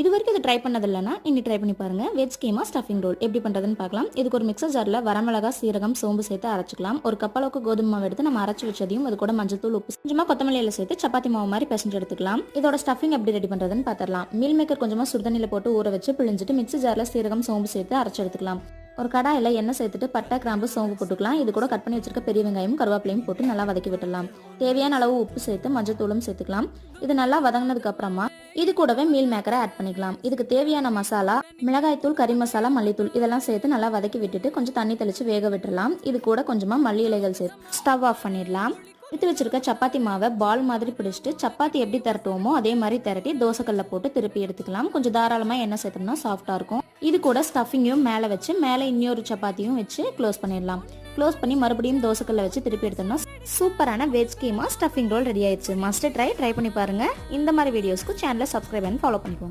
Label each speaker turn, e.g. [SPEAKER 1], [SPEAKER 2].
[SPEAKER 1] இது வரைக்கும் இது ட்ரை பண்ணது இல்லைன்னா இன்னி ட்ரை பண்ணி பாருங்க. வெஜ் கீமா ஸ்டஃபிங் ரோல் எப்படி பண்ணுறதுன்னு பார்க்கலாம். இதுக்கு ஒரு மிக்சர் ஜாரில் வரமிளகா, சீரகம், சோம்பு சேர்த்து அரைச்சிக்கலாம். ஒரு கப் அளவுக்கு கோதுமை மாவு எடுத்து நம்ம அரைச்சி வச்சதையும் அது கூட மஞ்சத்தூள், உப்பு, கொஞ்சமாக கொத்தமல்லி இலை சேர்த்து சப்பாத்தி மாவு மாதிரி பிசைஞ்சு எடுத்துக்கலாம். இதோட ஸ்டஃபிங் எப்படி ரெடி பண்ணுறதுன்னு பார்த்துடலாம். மீல் மேக்கர் கொஞ்சமாக சுடுதண்ணியில் போட்டு ஊற வச்சு பிழிஞ்சிட்டு மிக்சர் ஜாரில் சீரகம், சோம்பு சேர்த்து அரைச்சி எடுத்துக்கலாம். ஒரு கடாயில் எண்ணெய் சேர்த்துட்டு பட்டை, கிராம்பு, சோம்பு போட்டுக்கலாம். இது கூட கட் பண்ணி வச்சிருக்க பெரிய வெங்காயம், கருவேப்பிலையும் போட்டு நல்லா வதக்கி விட்டுடலாம். தேவையான அளவு உப்பு சேர்த்து மஞ்சத்தூளும் சேர்த்துக்கலாம். இது நல்லா வதங்கினதுக்கு அப்புறமா இது கூடவே மீல் மேக்கரை ஆட் பண்ணிக்கலாம். இதுக்கு தேவையான மசாலா, மிளகாய்த்தூள், கறி மசாலா, மல்லித்தூள் இதெல்லாம் சேர்த்து நல்லா வதக்கி விட்டுட்டு கொஞ்சம் தண்ணி தெளிச்சு வேக விட்டுடலாம். இது கூட கொஞ்சமாக மல்லி இலைகள் சேர்த்து ஸ்டவ் ஆஃப் பண்ணிடலாம். எடுத்து வச்சிருக்க சப்பாத்தி மாவை பால் மாதிரி பிடிச்சிட்டு சப்பாத்தி எப்படி திரட்டுவோமோ அதே மாதிரி திரட்டி தோசைக்கல்ல போட்டு திருப்பி எடுத்துக்கலாம். கொஞ்சம் தாராளமாக எண்ணெய் சேர்த்தோம்னா சாஃப்டாக இருக்கும். இது கூட ஸ்டஃபிங்கையும் மேலே வச்சு மேலே இன்னொரு சப்பாத்தியும் வச்சு க்ளோஸ் பண்ணிடலாம். க்ளோஸ் பண்ணி மறுபடியும் தோசைக்கல்ல வச்சு திருப்பி எடுத்தோம்னா சூப்பரான veg keema stuffing roll ready ஆயிடுச்சு. மஸ்ட் ட்ரை பண்ணி பாருங்க. இந்த மாதிரி வீடியோஸ்க்கு சேனலை சப்ஸ்கிரைப் பண்ணி ஃபாலோ பண்ணிக்கோங்க.